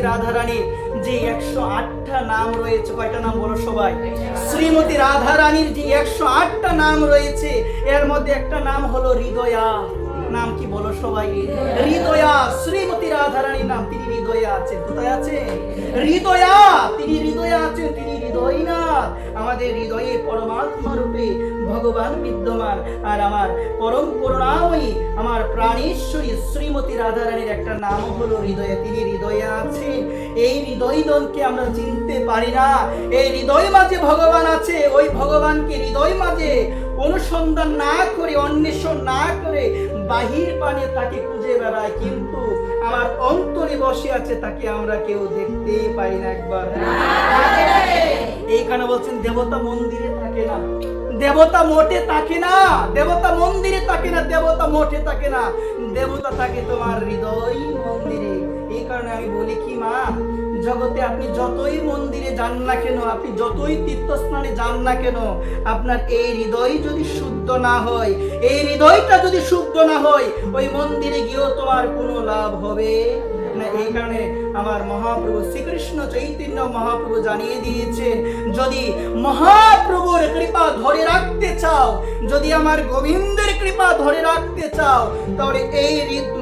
রাধারানীর যে 108টা নাম রয়েছে, কয়টা নাম বলো সবাই? শ্রীমতী রাধারানীর যে 108টা নাম রয়েছে, এর মধ্যে একটা নাম হলো হৃদয়া। নাম কি বলো সবাই? হৃদয়া। শ্রীমতী রাধারানীর নাম, তিনি হৃদয়া আছেন। কোথায় আছে? হৃদয়া। তিনি হৃদয়া আছেন, তিনি হৃদয়নাথ। আমাদের হৃদয়ে পরমাত্মা রূপে ভগবান বিদ্যমান। আর আমার পরম করুণাময়ী, আমার প্রাণেশ্বরী শ্রীমতী রাধারানীর একটা নাম হলো হৃদয়া। তিনি হৃদয়া আছেন। এই হৃদয়দনকে আমরা চিনতে পারি না। এই হৃদয় মাঝে ভগবান আছে। ওই ভগবানকে হৃদয় মাঝে অনুসন্ধান না করে, অন্বেষণ না করে বাহির পানে তাকে খুঁজে বেড়ায়, কিন্তু আমার অন্তরে বসে আছে, তাকে আমরা কেউ দেখতে পাই না একবার। এইখানে বলছেন দেবতা মন্দিরে থাকে না, দেবতা মোটে থাকে না, দেবতা মন্দিরে থাকে না, দেবতা মোটে থাকে না, দেবতা থাকে তোমার হৃদয় মন্দিরে। এই কারণে আমি বলি কি মা, জগতে আপনি যতই মন্দিরে যান না কেন, আপনি যতই তীর্থস্থানে যান না কেন, আপনার এই হৃদয় যদি শুদ্ধ না হয়, এই হৃদয়টা যদি শুদ্ধ না হয়, ওই মন্দিরে গিয়েও তোমার কোনো লাভ হবে না। এই কারণে আমার মহাপ্রভু শ্রীকৃষ্ণ চৈতন্য মহাপ্রভু জানিয়ে দিয়েছেন, যদি মহাপ্রভুর কৃপা ধরে রাখতে চাও, যদি আমার গোবিন্দের কৃপা ধরে রাখতে চাও, তাহলে এই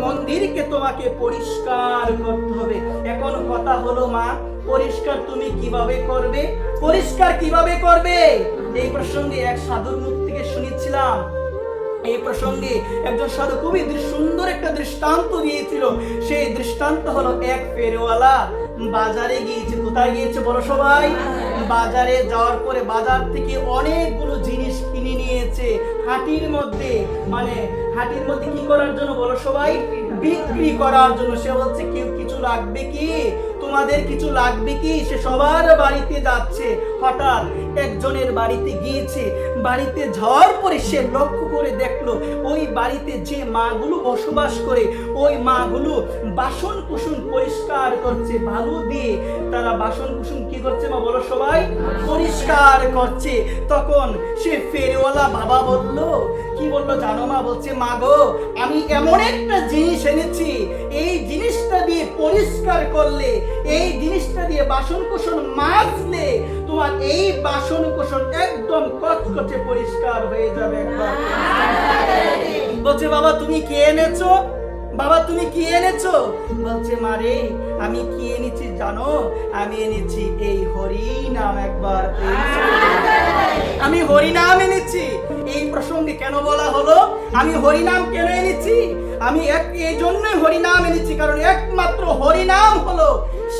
মন্দিরকে তোমাকে পরিষ্কার করতে হবে। এখন কথা হলো মা, পরিষ্কার তুমি কিভাবে করবে? পরিষ্কার কিভাবে করবে? এই প্রসঙ্গে এক সাধুর মুখ থেকে শুনেছিলাম। এই প্রসঙ্গে একজন সাধু খুবই সুন্দর একটা দৃষ্টান্ত দিয়েছিল। সেই দৃষ্টান্ত হলো, এক ফেরিওয়ালা বাজারে গিয়েছে। কোথায় গিয়েছে বলো সবাই? বাজারে যাওয়ার পরে বাজার থেকে অনেকগুলো জিনিস কিনে নিয়েছে হাটির মধ্যে। মানে হাটির মধ্যে কি করার জন্য বলো সবাই? বিক্রি করার জন্য। সে বলছে কেউ কিছু লাগবে কি, তোমাদের কিছু লাগবে কি? সে সবার বাড়িতে যাচ্ছে। হঠাৎ একজনের বাড়িতে গিয়েছে। বাড়িতে যাওয়ার পরে সে লক্ষ্য করে দেখলো, ওই বাড়িতে যে মাগুলো বসবাস করে, ওই মাগুলো বাসন কুসুন পরিষ্কার করছে, বালু দিয়ে তারা বাসন কুসুন কি করছে মা বলো সবাই? পরিষ্কার করছে। তখন সে ফেরিওয়ালা বাবা বলল, কি বললো জানো মা? বলছে, মা গো, আমি এমন একটা জিনিস এনেছি, এই জিনিসটা দিয়ে পরিষ্কার করলে, এই জিনিসটা দিয়ে বাসন কুসন মাজলে তোমার এই বাসন কুসন একদম কচকচে পরিষ্কার হয়ে যাবে একবার। বলছে, বাবা তুমি কি এনেছো? বাবা তুমি কি এনেছো? বলছে, মারে আমি কি এনেছি জানো? আমি এনেছি এই হরি নাম। একবার আমি হরি নাম এনেছি। এই প্রসঙ্গে কেন বলা হলো? আমি হরি নাম কেন এনেছি? আমি এই জন্যই হরি নাম এনেছি, কারণ একমাত্র হরি নাম হলো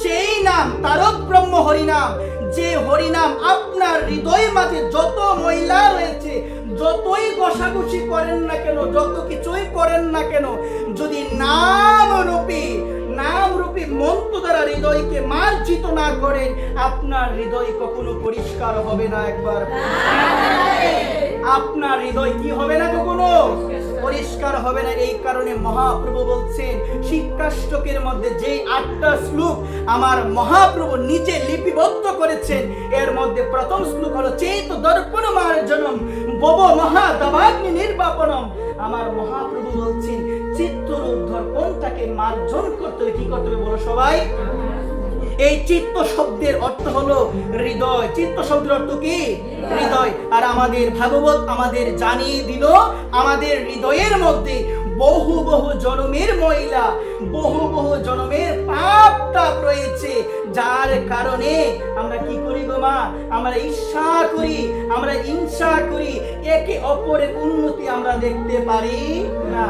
সেই নাম, তারক ব্রহ্ম হরি নাম, যে হরি নাম আপনার হৃদয়ের মাঝে যত ময়লা রয়েছে, যতই ঘষাঘষি করেন না কেন, যত কিছুই করেন না কেন, যদি নাম রূপী মন্ত্র দ্বারা হৃদয়কে মার্জিত না করেন, আপনার হৃদয় কখনো পরিষ্কার হবে না। একবার আপনার হৃদয় কি হবে না? কখনো পরিষ্কার হবে না। এই কারণে মহাপ্রভু বলছেন, শিক্ষাষ্টকের মধ্যে যে 8টা শ্লোক আমার মহাপ্রভু নিজে লিপিবদ্ধ করেছেন, এর মধ্যে প্রথম শ্লোক হলো চৈত দর্পণ মার্জনম বব মহাদবাগ্নি নির্বাপনম। আমার মহাপ্রভু বলছেন, চিত্তরূপ দর্পণটাকে মার্জন করতে হবে। কি করতে হবে বলো সবাই? এই চিত্ত শব্দের অর্থ হলো হৃদয়। চিত্ত শব্দের অর্থ কি? হৃদয়। আর আমাদের ভাগবত আমাদের জানিয়ে দিল, আমাদের হৃদয়ের মধ্যে বহু বহু জন্মের ময়লা, বহু বহু জন্মের পাপ তাপ রয়েছে, যার কারণে আমরা কি করি গো মা? আমরা ঈর্ষা করি, আমরা হিংসা করি, একে অপরের উন্নতি আমরা দেখতে পারি না।